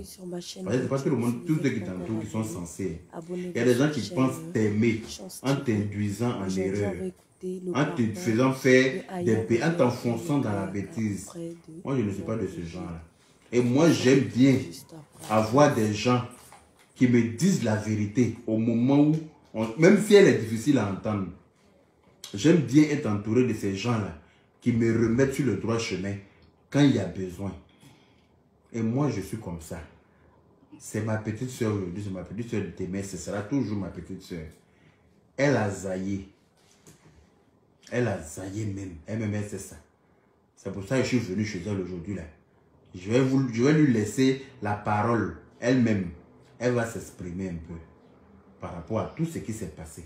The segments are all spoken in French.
sur ma chaîne. Parce que c'est pas tout le monde, tous ceux qui t'entourent qui sont censés. Il y a des gens qui pensent t'aimer en t'induisant en erreur, en te faisant faire des bêtises, en t'enfonçant dans la bêtise. Moi, je ne suis pas de ce genre-là. Et moi, j'aime bien avoir des gens qui me disent la vérité au moment où, même si elle est difficile à entendre. J'aime bien être entouré de ces gens-là qui me remettent sur le droit chemin quand il y a besoin. Et moi, je suis comme ça. C'est ma petite soeur aujourd'hui, c'est ma petite soeur de tes mains, ce sera toujours ma petite soeur. Elle a zaillé. Elle a zaillé même. Elle-même, c'est ça. C'est pour ça que je suis venu chez elle aujourd'hui. Je vais lui laisser la parole. Elle-même, elle va s'exprimer un peu par rapport à tout ce qui s'est passé.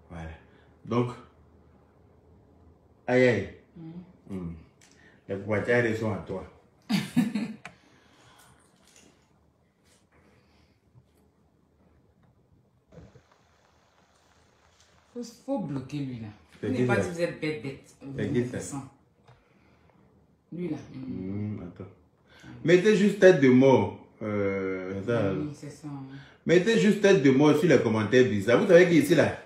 Voilà. Donc, aïe aïe. Les boîtières sont à toi. Faut bloquer lui là. Il n'est pas dit que vous êtes bête. Lui là. Attends. Mettez juste tête de mort. Oui, c'est ça. Mettez juste tête de mort sur les commentaires bizarres. Vous savez qu'ici là,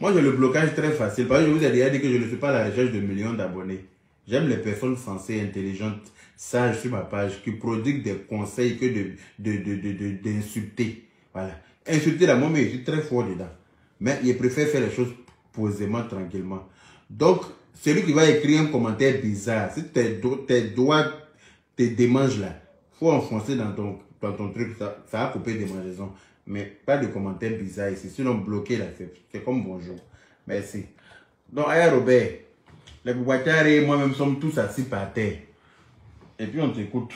moi j'ai le blocage très facile. Parce que je vous ai déjà dit que je ne suis pas à la recherche de millions d'abonnés. J'aime les personnes sensées, intelligentes, sages sur ma page, qui prodiguent des conseils que d'insulter. Voilà. Insulter là, moi, mais je suis très fort dedans. Mais il préfère faire les choses posément, tranquillement. Donc, celui qui va écrire un commentaire bizarre, si tes doigts te démangent là, il faut enfoncer dans ton truc, ça va couper des démangeaison. Mais pas de commentaires bizarres ici, sinon bloqué là, c'est comme bonjour. Merci. Donc, Aya Robert, les Boubacar et moi-même sommes tous assis par terre. Et puis on t'écoute.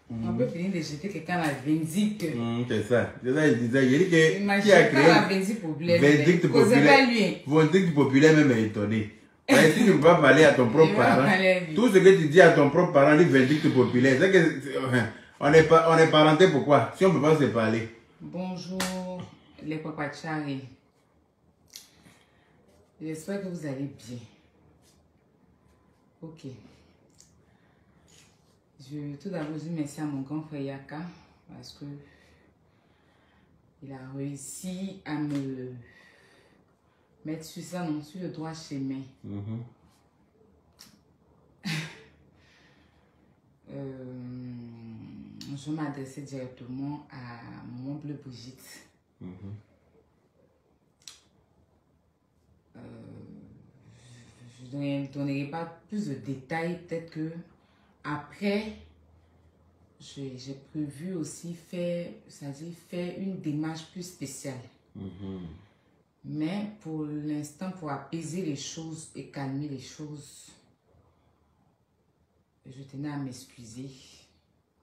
On peut finir de jeter quelqu'un à la vindicte. C'est ça. C'est ça, je disais. Il dit que qui a créé la vindicte populaire. Vindicte populaire. Vindicte populaire même est étonné. Si tu ne peux pas parler à ton propre parent, tout ce que tu dis à ton propre parent, dit vindicte populaire. C'est que on est parenté pourquoi? Si on ne peut pas se parler. Bonjour les papachari. J'espère que vous allez bien. Ok. Tout d'abord, je dis merci à mon grand frère Yaka parce que il a réussi à me mettre sur ça, non, sur le droit chemin. Je m'adressais directement à mon bleu Brigitte. Je ne donnerai pas plus de détails, peut-être que après, j'ai prévu aussi faire une démarche plus spéciale. Mais pour l'instant, pour apaiser les choses et calmer les choses, je tenais à m'excuser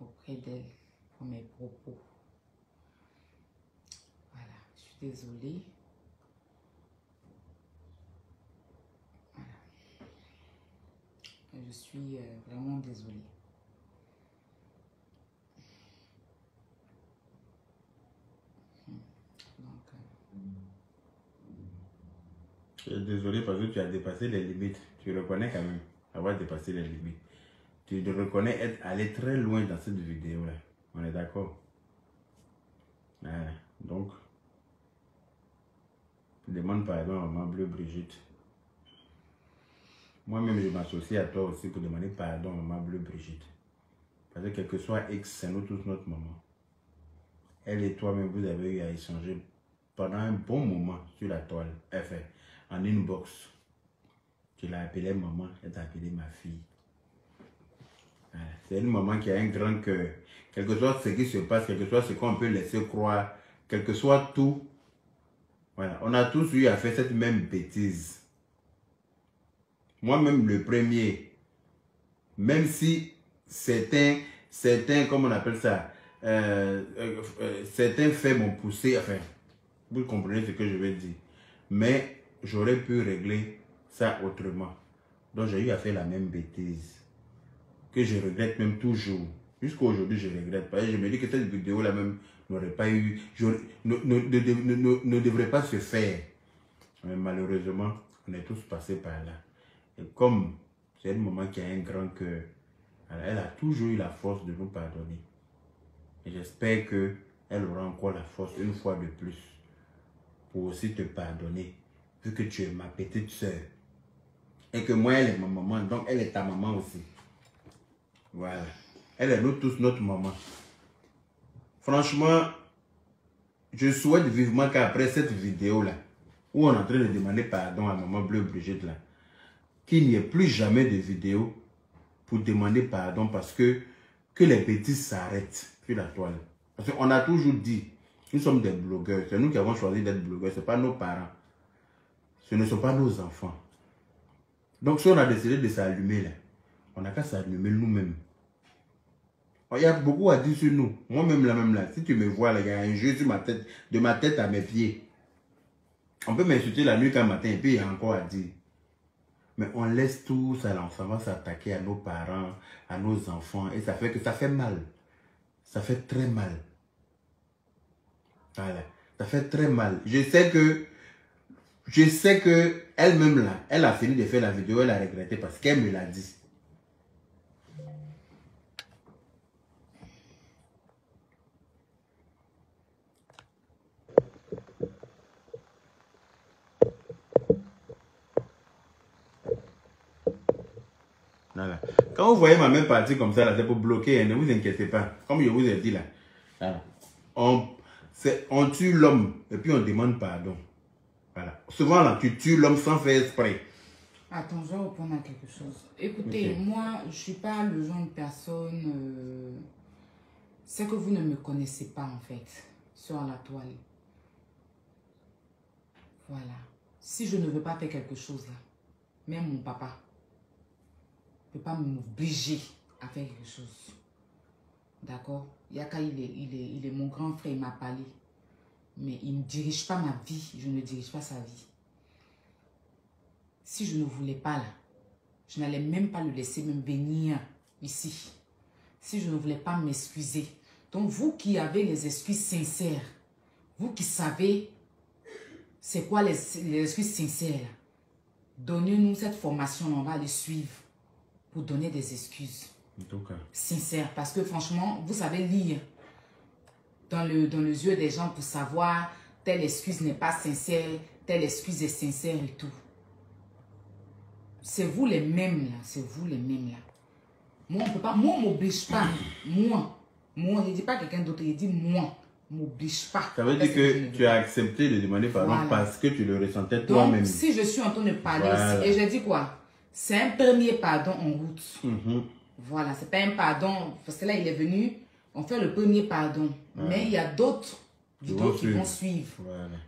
auprès d'elle pour mes propos. Voilà, je suis désolée. Voilà. Je suis vraiment désolée. Je suis désolé parce que tu as dépassé les limites. Tu reconnais quand même avoir dépassé les limites. Tu te reconnais être allé très loin dans cette vidéo-là. On est d'accord? Voilà. Donc, demande pardon à maman bleue Brigitte. Moi-même, je m'associe à toi aussi pour demander pardon à maman bleue Brigitte. Parce que quel que soit X, c'est nous tous notre maman. Elle et toi-même, vous avez eu à échanger pendant un bon moment sur la toile. Enfin, en inbox. Tu l'as appelée maman, elle t'a appelé ma fille. Voilà. C'est une maman qui a un grand cœur. Quel que soit ce qui se passe, quel que soit ce qu'on peut laisser croire, quel que soit tout, voilà, on a tous eu à faire cette même bêtise. Moi-même le premier, même si certains, comment on appelle ça, certains faits m'ont poussé, enfin, vous comprenez ce que je veux dire. Mais j'aurais pu régler ça autrement. Donc j'ai eu à faire la même bêtise. Que je regrette même toujours. Jusqu'à aujourd'hui, je regrette. Parce que je me dis que cette vidéo-là même n'aurait pas eu, ne devrait pas se faire. Mais malheureusement, on est tous passés par là. Et comme c'est un moment qui a un grand cœur, Alors, elle a toujours eu la force de nous pardonner. Et j'espère qu'elle aura encore la force une fois de plus pour aussi te pardonner, vu que tu es ma petite soeur. Et que moi, elle est ma maman, donc elle est ta maman aussi. Voilà. Elle est nous tous notre maman. Franchement, je souhaite vivement qu'après cette vidéo-là, où on est en train de demander pardon à maman Bleu Brigitte là, qu'il n'y ait plus jamais de vidéo pour demander pardon parce que les bêtises s'arrêtent sur la toile. Parce qu'on a toujours dit, nous sommes des blogueurs, c'est nous qui avons choisi d'être blogueurs, ce n'est pas nos parents, ce ne sont pas nos enfants. Donc si on a décidé de s'allumer là, on n'a qu'à s'allumer nous-mêmes. Il y a beaucoup à dire sur nous. Moi-même là, si tu me vois, il y a un jeu sur ma tête, de ma tête à mes pieds. On peut m'insulter la nuit qu'un matin et puis il y a encore à dire. Mais on laisse tout ça là, on va s'attaquer à nos parents, à nos enfants. Et ça fait que ça fait mal. Ça fait très mal. Voilà. Ça fait très mal. Je sais que elle-même là, elle a fini de faire la vidéo, elle a regretté parce qu'elle me l'a dit. Voilà. Quand vous voyez ma main partie comme ça, c'est pour bloquer, hein, ne vous inquiétez pas. Comme je vous ai dit là, voilà. On tue l'homme et puis on demande pardon. Voilà. Souvent là, tu tues l'homme sans faire exprès. Attends, je vais répondre à quelque chose. Écoutez, moi, je ne suis pas le genre de personne... c'est que vous ne me connaissez pas en fait, sur la toile. Voilà. Si je ne veux pas faire quelque chose là, même mon papa ne peut pas m'obliger à faire quelque chose. D'accord? Yaka, il est mon grand frère, il m'a parlé. Mais il ne dirige pas ma vie, je ne dirige pas sa vie. Si je ne voulais pas là, je n'allais même pas le laisser même venir ici. Si je ne voulais pas m'excuser. Donc vous qui avez les excuses sincères, vous qui savez c'est quoi les excuses sincères, donnez-nous cette formation, on va les suivre pour donner des excuses sincères. Parce que franchement, vous savez lire dans les yeux des gens pour savoir telle excuse n'est pas sincère, telle excuse est sincère et tout. C'est vous les mêmes là, c'est vous les mêmes là. Moi, on peut pas, moi on m'oblige pas. Moi, je ne dis pas quelqu'un d'autre, je dis moi. M'oblige pas. Ça veut dire que tu as accepté de demander pardon parce que tu le ressentais toi-même. Donc, si je suis en train de parler ici, et je dis quoi? C'est un premier pardon en route. Voilà, c'est pas un pardon, parce que là, il est venu, on fait le premier pardon. Mais il y a d'autres vidéos qui vont suivre.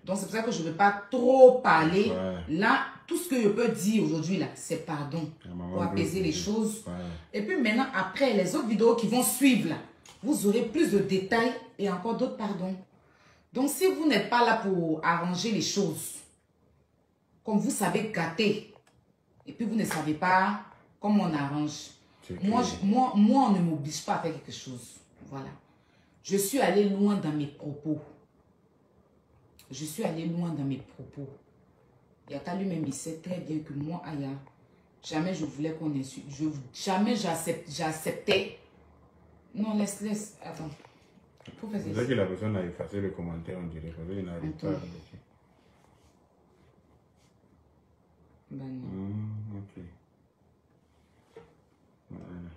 Donc, c'est pour ça que je ne veux pas trop parler. Là, tout ce que je peux dire aujourd'hui, là, c'est pardon. Pour apaiser les choses. Et puis maintenant, après, les autres vidéos qui vont suivre, là, vous aurez plus de détails et encore d'autres pardons. Donc, si vous n'êtes pas là pour arranger les choses, comme vous savez gâter, et puis vous ne savez pas comment on arrange, moi, on ne m'oblige pas à faire quelque chose. Voilà. Je suis allée loin dans mes propos. Je suis allée loin dans mes propos. Yaka lui-même, il sait très bien que moi, Aya, jamais je voulais qu'on insulte. Jamais j'acceptais. Non, laisse. Attends. C'est ça que la personne a effacé le commentaire, on dirait. Parce qu'il n'arrive pas à remettre. Ben non. Ok. Voilà.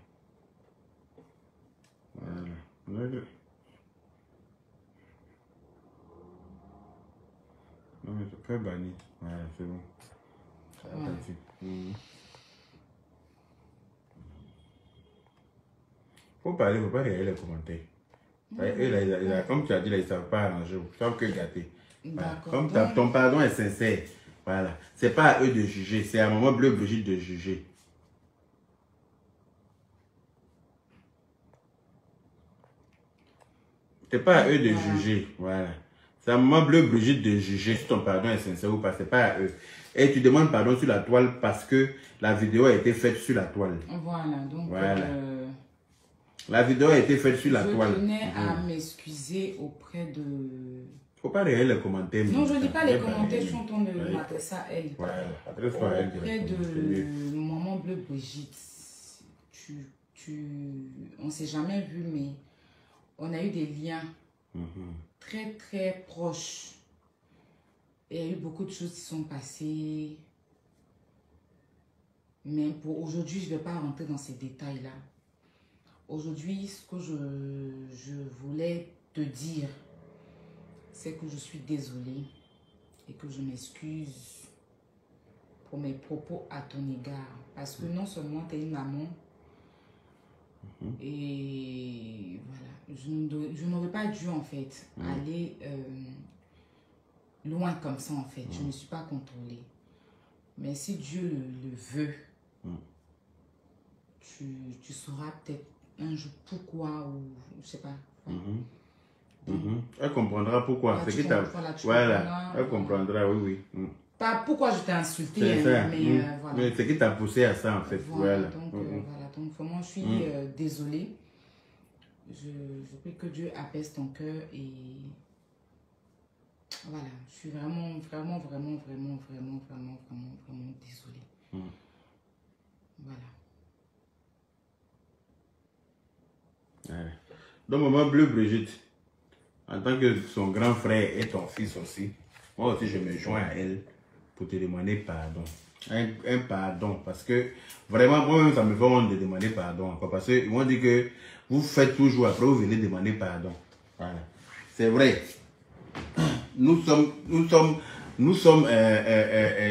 Non, mais tu peux bannir. Voilà, c'est bon. Ça va partir. Faut parler, faut pas regarder les commentaires. Comme tu as dit, là, ils ne savent pas arranger, ils ne savent que gâter. Voilà. Comme ton pardon est sincère, voilà. C'est pas à eux de juger, c'est à maman Bleu Brigitte de juger. C'est pas à eux de juger, voilà. C'est à maman Bleu Brigitte de juger si ton pardon est sincère ou pas, c'est pas à eux. Et tu demandes pardon sur la toile parce que la vidéo a été faite sur la toile. Voilà, donc... Voilà. La vidéo a été faite sur la toile. Je tenais à m'excuser auprès de... Faut pas regarder les commentaires. Non, je ne dis pas les commentaires, je suis en train de m'adresser à elle. Voilà, adresse-toi à elle. Auprès de maman Bleu Brigitte, on ne s'est jamais vu, mais on a eu des liens très, très proches. Et il y a eu beaucoup de choses qui sont passées. Mais pour aujourd'hui, je ne vais pas rentrer dans ces détails-là. Aujourd'hui, ce que je voulais te dire, c'est que je suis désolée et que je m'excuse pour mes propos à ton égard. Parce que non seulement tu es une maman, et voilà, je n'aurais pas dû en fait aller loin comme ça en fait. Je ne me suis pas contrôlée. Mais si Dieu le veut, tu sauras peut-être un jour pourquoi, ou je sais pas. Elle comprendra pourquoi. Voilà, elle comprendra, oui. Pas pourquoi je t'ai insulté, mais voilà. Mais c'est qui t'a poussé à ça en fait. Voilà. Donc vraiment, je suis désolée. Je prie que Dieu apaise ton cœur et voilà, je suis vraiment désolée. Voilà. Donc, maman Bleu Brigitte, en tant que son grand frère et ton fils aussi, moi aussi je me joins à elle pour te demander pardon. Un pardon, parce que vraiment, moi-même, ça me fait honte de demander pardon. Parce qu'ils m'ont dit que vous faites toujours, après vous venez demander pardon. Voilà. C'est vrai. Nous sommes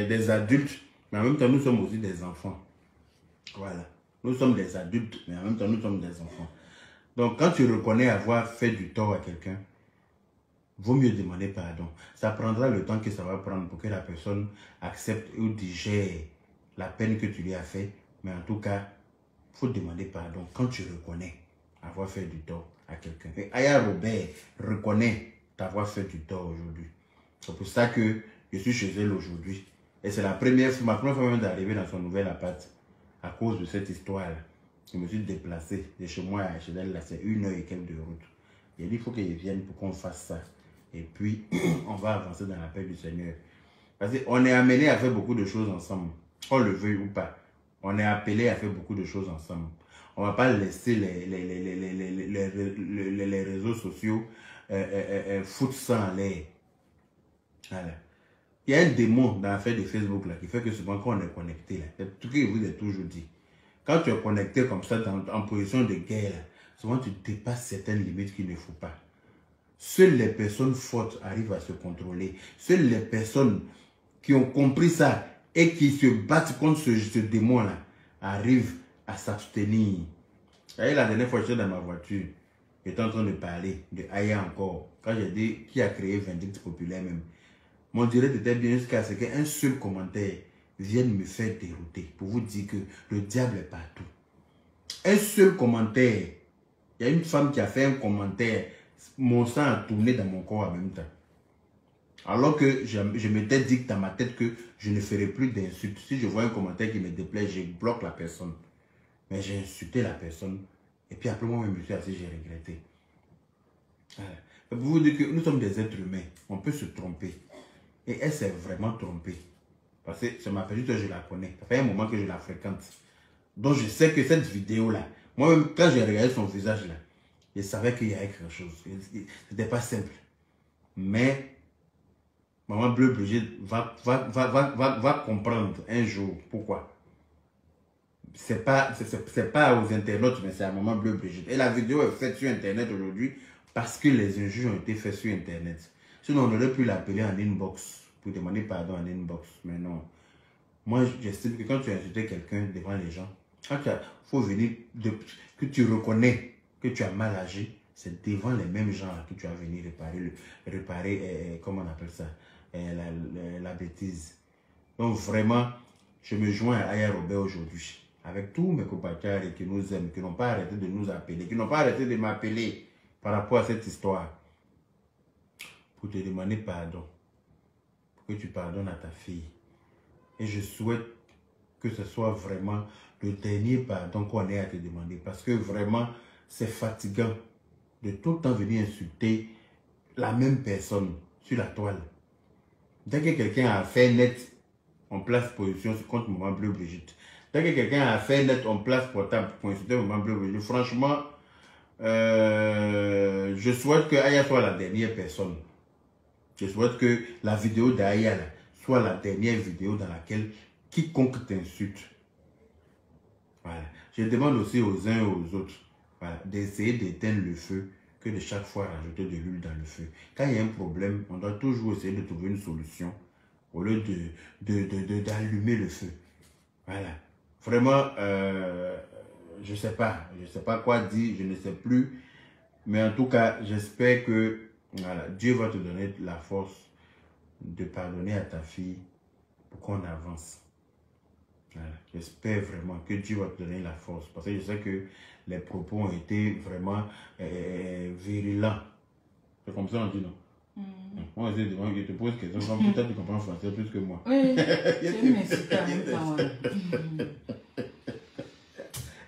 des adultes, mais en même temps, nous sommes aussi des enfants. Voilà. Nous sommes des adultes, mais en même temps, nous sommes des enfants. Donc, quand tu reconnais avoir fait du tort à quelqu'un, vaut mieux demander pardon. Ça prendra le temps que ça va prendre pour que la personne accepte ou digère la peine que tu lui as fait. Mais en tout cas, il faut demander pardon quand tu reconnais avoir fait du tort à quelqu'un. Et Aya Robert reconnaît t'avoir fait du tort aujourd'hui. C'est pour ça que je suis chez elle aujourd'hui. Et c'est ma première fois même d'arriver dans son nouvel appart à cause de cette histoire-là. Je me suis déplacé de chez moi à chez elle, là, c'est 1 heure et quelques de route. Il a dit il faut qu'ils viennent pour qu'on fasse ça. Et puis, on va avancer dans la paix du Seigneur. Parce qu'on est amené à faire beaucoup de choses ensemble. Qu'on le veuille ou pas. On est appelé à faire beaucoup de choses ensemble. On ne va pas laisser les réseaux sociaux foutre ça en l'air. Voilà. Il y a un démon dans l'affaire de Facebook là, qui fait que souvent quand on est connecté, c'est tout ce que je vous ai toujours dit. Quand tu es connecté comme ça en position de guerre, là, souvent tu dépasses certaines limites qu'il ne faut pas. Seules les personnes fortes arrivent à se contrôler. Seules les personnes qui ont compris ça et qui se battent contre ce démon-là arrivent à s'abstenir. La dernière fois, j'étais dans ma voiture. J'étais en train de parler de Aya encore. Quand j'ai dit qui a créé Vindicte Populaire même. Mon direct était bien jusqu'à ce qu'un seul commentaire vienne me faire dérouter. Pour vous dire que le diable est partout. Un seul commentaire. Il y a une femme qui a fait un commentaire. Mon sang a tourné dans mon corps en même temps. Alors que je m'étais dit dans ma tête que je ne ferai plus d'insultes. Si je vois un commentaire qui me déplaît, je bloque la personne. Mais j'ai insulté la personne. Et puis après moi, je me suis assis, j'ai regretté. Voilà. Pour vous dire que nous sommes des êtres humains. On peut se tromper. Et elle s'est vraiment trompée. Parce que ça m'a fait juste que je la connais. Ça fait un moment que je la fréquente. Donc je sais que cette vidéo-là, moi-même, quand j'ai regardé son visage là, je savais qu'il y avait quelque chose. C'était pas simple. Mais Maman Bleu Brigitte va comprendre un jour pourquoi. C'est pas aux internautes, mais c'est à Maman Bleu Brigitte. Et la vidéo est faite sur Internet aujourd'hui parce que les injures ont été faites sur Internet. Sinon, on aurait pu l'appeler en inbox pour demander pardon en inbox. Mais non. Moi, j'estime que quand tu as insulté quelqu'un devant les gens, quand il faut venir, que tu reconnais que tu as mal agi, c'est devant les mêmes gens que tu as venu réparer comment on appelle ça, la bêtise. Donc vraiment, je me joins à Aya Robert aujourd'hui, avec tous mes compatriotes qui nous aiment, qui n'ont pas arrêté de nous appeler, qui n'ont pas arrêté de m'appeler par rapport à cette histoire, pour te demander pardon, pour que tu pardonnes à ta fille. Et je souhaite que ce soit vraiment le dernier pardon qu'on ait à te demander. Parce que vraiment, c'est fatigant de tout le temps venir insulter la même personne sur la toile. Dès que quelqu'un a fait net en place position contre Maman Bleu Brigitte, Dès que quelqu'un a fait net en place portable pour insulter Maman Bleu, franchement, je souhaite que Aya soit la dernière personne. Je souhaite que la vidéo d'Aya soit la dernière vidéo dans laquelle quiconque t'insulte. Voilà. Je demande aussi aux uns et aux autres, voilà, d'essayer d'éteindre le feu que de chaque fois rajouter de l'huile dans le feu. Quand il y a un problème, on doit toujours essayer de trouver une solution au lieu d'allumer le feu. Voilà. Vraiment, je ne sais pas quoi dire, je ne sais plus. Mais en tout cas, j'espère que voilà, Dieu va te donner la force de pardonner à ta fille pour qu'on avance. Voilà. J'espère vraiment que Dieu va te donner la force. Parce que je sais que les propos ont été vraiment virulents. C'est comme ça on dit, non? Moi, je te pose une question. Peut-être que tu comprends français plus que moi. Oui, c'est une insulte en même temps.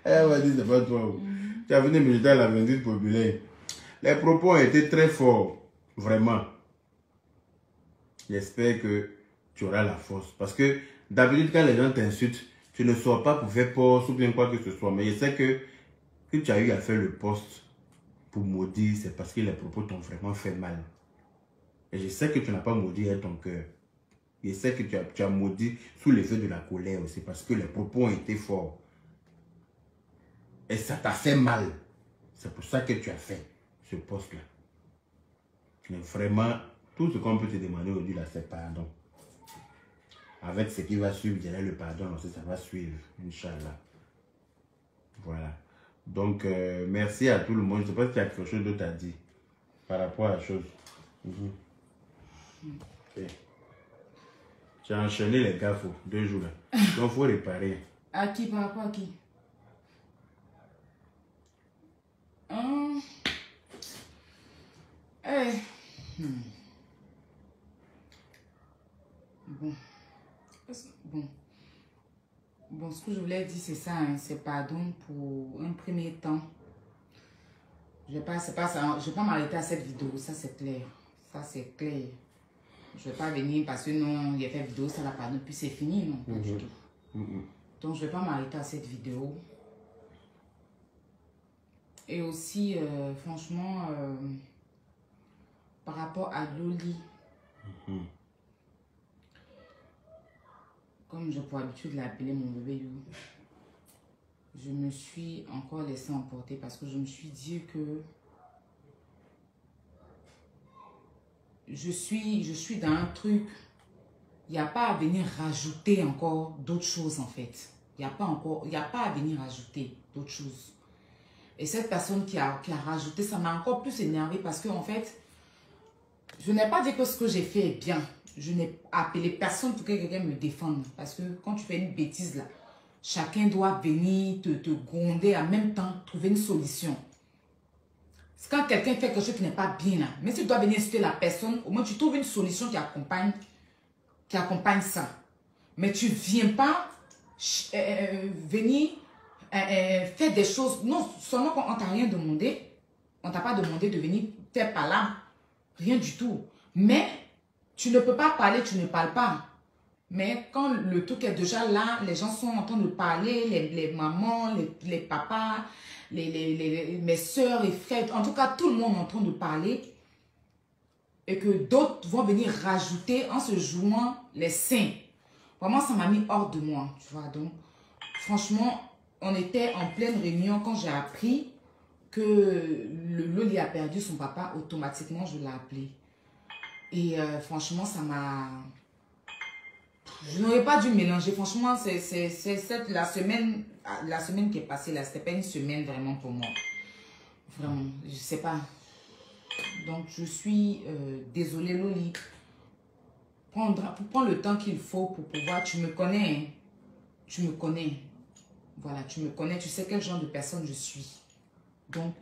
Elle m'a dit, c'est pas toi. Tu as venu me jeter à la vindicte populaire. Les propos ont été très forts. Vraiment. J'espère que tu auras la force. Parce que d'habitude, quand les gens t'insultent, tu ne sors pas pour faire pause ou bien quoi que ce soit. Mais je sais que tu as eu à faire le poste pour maudire, c'est parce que les propos t'ont vraiment fait mal. Et je sais que tu n'as pas maudit avec ton cœur. Je sais que tu as maudit sous l'effet de la colère aussi, parce que les propos ont été forts. Et ça t'a fait mal. C'est pour ça que tu as fait ce poste-là. Mais vraiment, tout ce qu'on peut te demander aujourd'hui, là, c'est pardon. Avec ce qui va suivre, derrière le pardon, aussi, ça va suivre, Inch'Allah. Voilà. Donc, merci à tout le monde. Je ne sais pas si tu as quelque chose d'autre à dire par rapport à la chose. Okay. Tu as enchaîné les gars, 2 jours là. Donc, il faut réparer. À qui, par rapport à qui? Bon, ce que je voulais dire, c'est ça, hein, c'est pardon pour un premier temps. Je ne vais pas m'arrêter à cette vidéo, ça c'est clair. Ça c'est clair. Je ne vais pas venir parce que non, il y a fait vidéo, ça la pardonne, puis c'est fini, non, pas du tout. Donc je ne vais pas m'arrêter à cette vidéo. Et aussi, franchement, par rapport à Loli, comme j'ai pour habitude de l'appeler mon bébé You, je me suis encore laissé emporter parce que je me suis dit que je suis dans un truc, il n'y a pas à venir rajouter encore d'autres choses en fait. Il n'y a pas à venir rajouter d'autres choses. Et cette personne qui a rajouté, ça m'a encore plus énervé parce que en fait, je n'ai pas dit que ce que j'ai fait est bien. Je n'ai appelé personne pour que quelqu'un me défende. Parce que quand tu fais une bêtise là, chacun doit venir te gronder en même temps, trouver une solution. C'est quand quelqu'un fait quelque chose qui n'est pas bien là, mais si tu dois venir citer la personne, au moins tu trouves une solution qui accompagne ça. Mais tu ne viens pas venir faire des choses. Non, seulement qu'on ne t'a rien demandé. On ne t'a pas demandé de venir faire par là. Rien du tout. Mais tu ne peux pas parler, tu ne parles pas. Mais quand le truc est déjà là, les gens sont en train de parler, les mamans, les papas, mes soeurs et frères, en tout cas tout le monde est en train de parler. Et que d'autres vont venir rajouter en se jouant les seins. Vraiment, ça m'a mis hors de moi. Tu vois, donc, franchement, on était en pleine réunion quand j'ai appris que le Loli a perdu son papa. Automatiquement, je l'ai appelé. Et franchement, ça m'a... Je n'aurais pas dû mélanger. Franchement, c'est la semaine qui est passée là. C'était pas une semaine vraiment pour moi. Vraiment, je sais pas. Donc, je suis désolée, Loli. Pour prendre le temps qu'il faut pour pouvoir... Tu me connais, hein? Tu me connais. Voilà, tu me connais. Tu sais quel genre de personne je suis. Donc,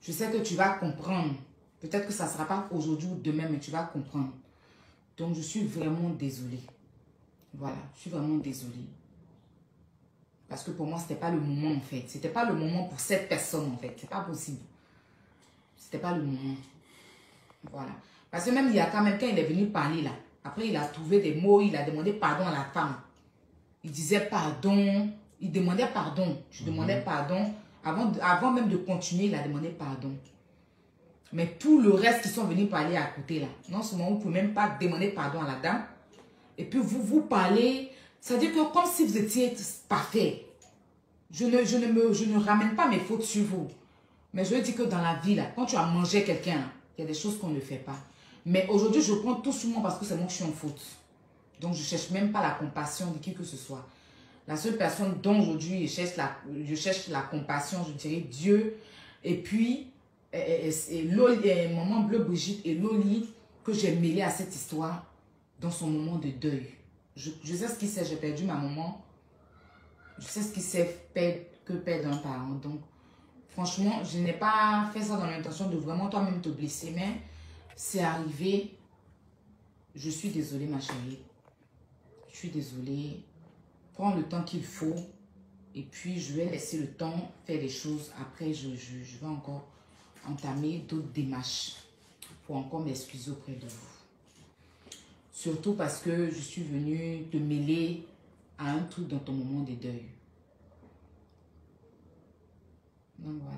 je sais que tu vas comprendre. Peut-être que ça ne sera pas aujourd'hui ou demain, mais tu vas comprendre. Donc, je suis vraiment désolée. Voilà, je suis vraiment désolée. Parce que pour moi, ce n'était pas le moment, en fait. Ce n'était pas le moment pour cette personne, en fait. Ce n'est pas possible. Ce n'était pas le moment. Voilà. Parce que même, il y a quand même, quand il est venu parler, là, après, il a trouvé des mots, il a demandé pardon à la femme. il disait pardon, il demandait pardon. Je demandais pardon. Avant même de continuer, il a demandé pardon. Mais tout le reste qui sont venus parler à côté là, non seulement vous ne pouvez même pas demander pardon à la dame, et puis vous parlez, c'est-à-dire que comme si vous étiez parfait. Je ne ramène pas mes fautes sur vous. Mais je dis que dans la vie, là, quand tu as mangé quelqu'un, il y a des choses qu'on ne fait pas. Mais aujourd'hui, je prends tout sur moi parce que c'est moi qui suis en faute. Donc, je ne cherche même pas la compassion de qui que ce soit. La seule personne dont aujourd'hui je cherche la compassion, je dirais Dieu. Et puis, Maman Bleu Brigitte et Loli, que j'ai mêlé à cette histoire dans son moment de deuil. Je sais ce qui c'est, j'ai perdu ma maman. Je sais ce qui c'est que perdre un parent. Donc, franchement, je n'ai pas fait ça dans l'intention de vraiment toi-même te blesser, mais c'est arrivé. Je suis désolée, ma chérie. Je suis désolée. Prends le temps qu'il faut. Et puis, je vais laisser le temps faire des choses. Après, je vais encore entamer d'autres démarches pour encore m'excuser auprès de vous. Surtout parce que je suis venue te mêler à un truc dans ton moment de deuil. Donc, voilà.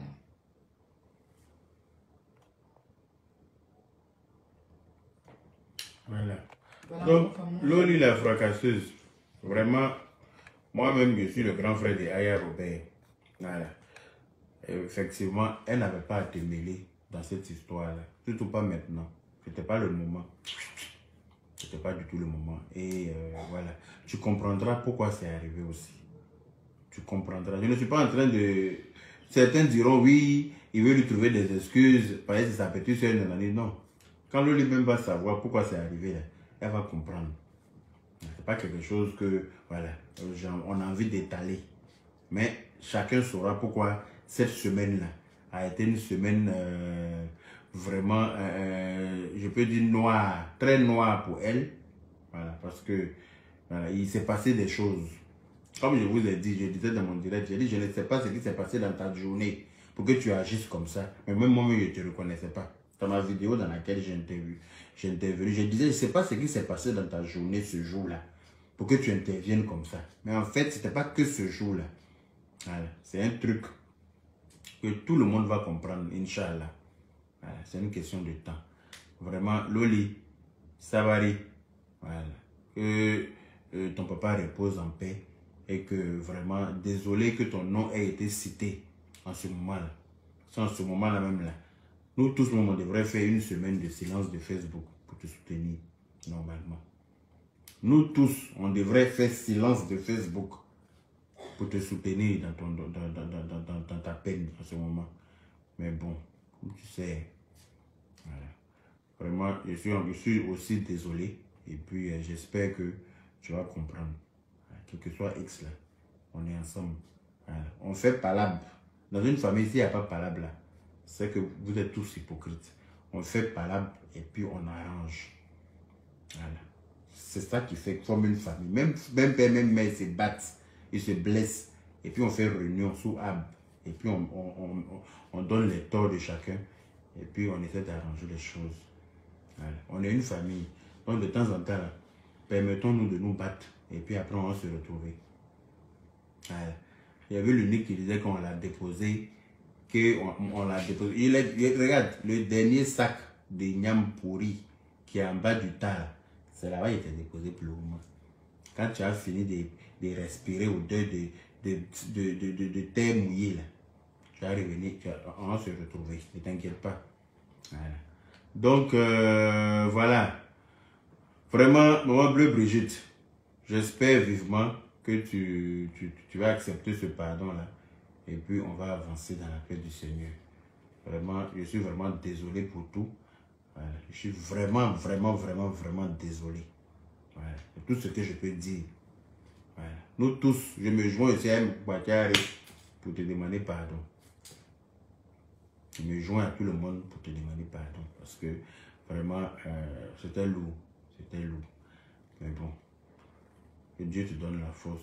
Voilà. Donc, Loli la fracasseuse, vraiment, moi-même, je suis le grand frère de Aya Robert. Voilà. Et effectivement, elle n'avait pas à te mêler dans cette histoire-là. Surtout pas maintenant. C'était pas le moment. C'était pas du tout le moment. Et voilà. Tu comprendras pourquoi c'est arrivé aussi. Tu comprendras. Je ne suis pas en train de... Certains diront, oui, il veut lui trouver des excuses. Parce que c'est sa petite soeur. Non. Quand lui-même va savoir pourquoi c'est arrivé, là, elle va comprendre. C'est pas quelque chose que, voilà, on a envie d'étaler. Mais chacun saura pourquoi cette semaine-là a été une semaine vraiment, je peux dire noire, très noire pour elle. Voilà, parce que voilà, il s'est passé des choses. Comme je vous ai dit, je disais dans mon direct, j'ai dit, je ne sais pas ce qui s'est passé dans ta journée pour que tu agisses comme ça. Mais même moi-même, je ne te reconnaissais pas. Dans ma vidéo dans laquelle j'ai intervenu, je disais, je ne sais pas ce qui s'est passé dans ta journée ce jour-là pour que tu interviennes comme ça. Mais en fait, ce n'était pas que ce jour-là. Voilà. C'est un truc que tout le monde va comprendre, Inch'Allah. Voilà. C'est une question de temps. Vraiment, Loli, Savary, voilà. Que ton papa repose en paix et que vraiment, désolé que ton nom ait été cité en ce moment-là. En ce moment-là même là. Nous tous, on devrait faire une semaine de silence de Facebook pour te soutenir normalement. Nous tous, on devrait faire silence de Facebook pour te soutenir dans ta peine en ce moment. Mais bon, comme tu sais, voilà. Vraiment, je suis aussi désolé. Et puis, j'espère que tu vas comprendre. Quel que soit X là, on est ensemble. Voilà. On fait palabre. Dans une famille, s'il n'y a pas palabre là, c'est que vous êtes tous hypocrites. On fait palabre et puis on arrange. Voilà. C'est ça qui fait comme une famille. Même père, même mère se battent. Ils se blessent. Et puis on fait réunion sous Ab. Et puis on donne les torts de chacun. Et puis on essaie d'arranger les choses. Voilà. On est une famille. Donc de temps en temps, permettons-nous de nous battre. Et puis après on va se retrouver. Voilà. Il y avait l'unique qui disait qu'on l'a déposé. On l'a déposé. Regarde, le dernier sac de Nyam pourri qui est en bas du tas, c'est là-bas qu'il était déposé pour le moment. Quand tu as fini de respirer au-delà de terre mouillée, là, tu vas revenir, on va se retrouver, ne t'inquiète pas. Voilà. Donc, voilà. Vraiment, Maman Bleu Brigitte, j'espère vivement que tu vas accepter ce pardon-là. Et puis, on va avancer dans la paix du Seigneur. Vraiment, je suis vraiment désolé pour tout. Voilà. Je suis vraiment désolé. Voilà. C'est tout ce que je peux dire. Voilà. Nous tous, je me joins aussi à Mbakari pour te demander pardon. Je me joins à tout le monde pour te demander pardon. Parce que vraiment, c'était lourd. C'était lourd. Mais bon, que Dieu te donne la force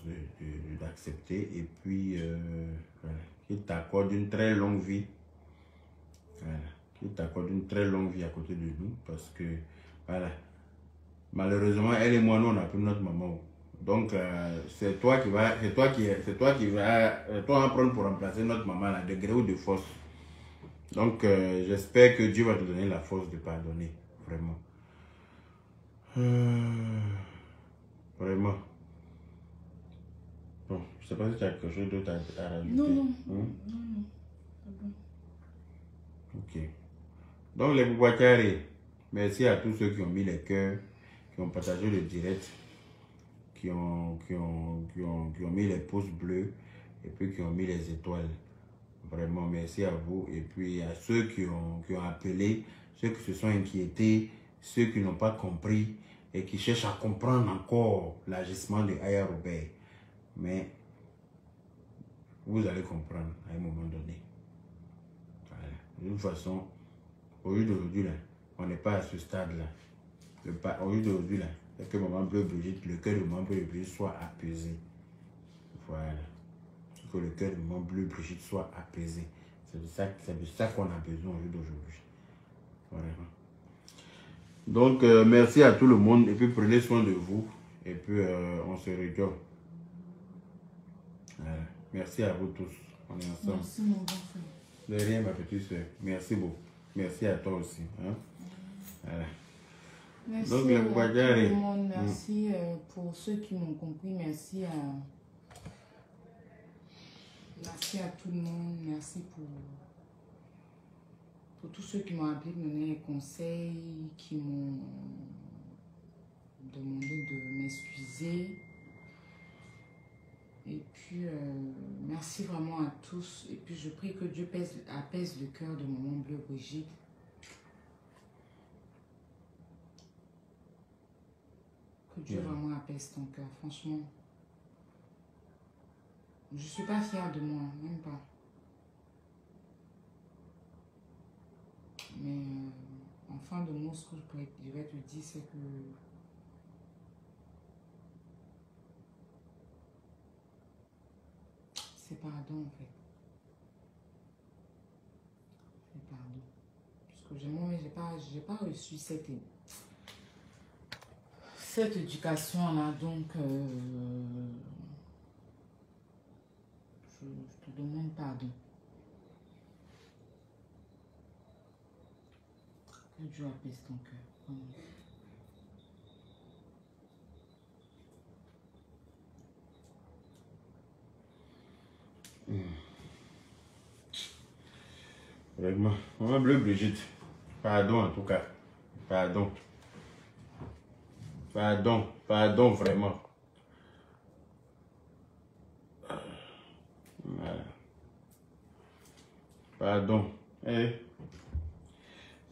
d'accepter. Et puis, voilà, qu'il t'accorde une très longue vie. Voilà. Qu'il t'accorde une très longue vie à côté de nous. Parce que, voilà, malheureusement, elle et moi, nous, on n'a plus notre maman. Donc, c'est toi qui vas prendre pour remplacer notre maman, là, de gré ou de force. Donc, j'espère que Dieu va te donner la force de pardonner, vraiment. Vraiment. Bon, je sais pas si tu as quelque chose d'autre à rajouter. Non, non. Hein? Non, c'est bon. Ok. Donc, les Boubacarés, merci à tous ceux qui ont mis les cœurs, qui ont partagé le direct, qui ont mis les pouces bleus et puis qui ont mis les étoiles. Vraiment, merci à vous. Et puis à ceux qui ont appelé, ceux qui se sont inquiétés, ceux qui n'ont pas compris et qui cherchent à comprendre encore l'agissement de Aya Robert. Mais vous allez comprendre à un moment donné. Voilà. De toute façon, au jour d'aujourd'hui, là, on n'est pas à ce stade-là. Au jour d'aujourd'hui, là, c'est que Maman Bleu Brigitte, le cœur de Maman Bleu Brigitte soit apaisé. Voilà. Que le cœur de Maman Bleu Brigitte soit apaisé. C'est de ça qu'on a besoin au jour d'aujourd'hui. Voilà. Donc, merci à tout le monde. Et puis, prenez soin de vous. Et puis, on se rejoint. Voilà. Merci à vous tous. On est ensemble. Merci, mon bon frère. De rien, ma petite soeur. Merci beaucoup. Merci à toi aussi. Hein? Voilà. Merci donc, à tout le monde. Merci pour ceux qui m'ont compris. Merci à tout le monde. Merci pour tous ceux qui m'ont appelé, me donné des conseils, qui m'ont demandé de m'excuser. Et puis, merci vraiment à tous. Et puis, je prie que Dieu apaise le cœur de Maman Bleu Brigitte. Que Dieu vraiment apaise ton cœur. Franchement, je ne suis pas fière de moi, même pas. Mais en fin de mots, ce que je vais te dire, c'est que c'est pardon en fait. C'est pardon. Parce que moi, j'ai pas reçu cette éducation-là, donc je te demande pardon. Que Dieu apaise ton cœur. Vraiment. Maman Bleu Brigitte, pardon en tout cas. Pardon. Pardon. Pardon vraiment. Voilà. Pardon.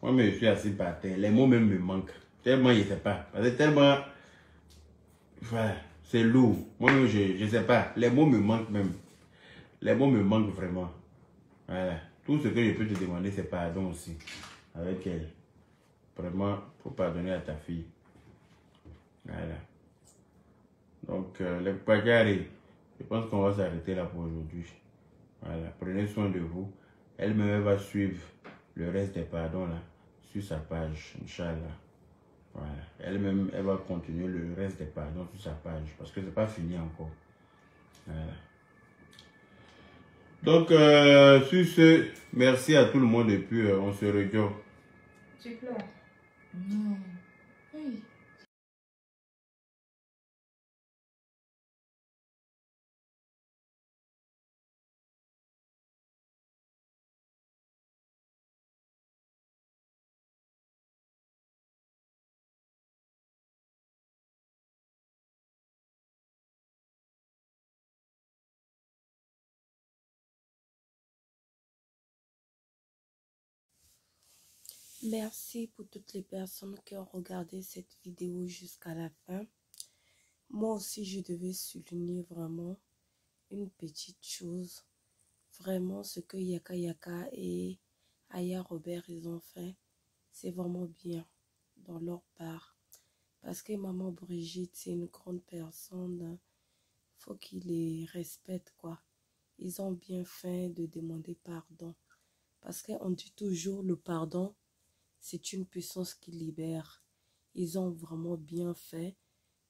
Moi, je suis assis par terre. Les mots même me manquent. Tellement, je ne sais pas. Parce que tellement... Voilà, c'est lourd. Moi, je ne sais pas. Les mots me manquent même. Les mots me manquent vraiment. Voilà. Tout ce que je peux te demander, c'est pardon aussi. Avec elle. Vraiment, il faut pardonner à ta fille. Voilà. Donc, les bagarres, je pense qu'on va s'arrêter là pour aujourd'hui. Voilà. Prenez soin de vous. Elle-même va suivre le reste des pardons là sur sa page, Inch'Allah. Voilà. Elle-même, elle va continuer le reste des pardons sur sa page parce que c'est pas fini encore. Voilà. Donc, sur ce, merci à tout le monde et puis on se rejoint. Tu pleures? Non. Oui. Merci pour toutes les personnes qui ont regardé cette vidéo jusqu'à la fin. Moi aussi, je devais souligner vraiment une petite chose. Vraiment, ce que Yaka Yaka et Aya Robert ils ont fait, c'est vraiment bien dans leur part. Parce que Maman Brigitte, c'est une grande personne. Faut qu'ils les respectent, quoi. Ils ont bien fait de demander pardon. Parce qu'on dit toujours le pardon, c'est une puissance qui libère. Ils ont vraiment bien fait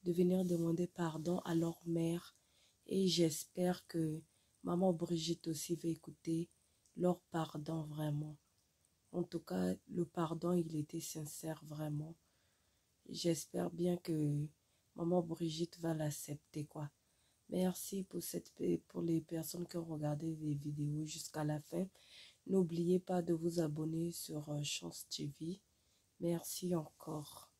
de venir demander pardon à leur mère. Et j'espère que maman Brigitte aussi va écouter leur pardon vraiment. En tout cas, le pardon, il était sincère vraiment. J'espère bien que maman Brigitte va l'accepter, quoi. Merci pour les personnes qui ont regardé les vidéos jusqu'à la fin. N'oubliez pas de vous abonner sur Chance TV. Merci encore.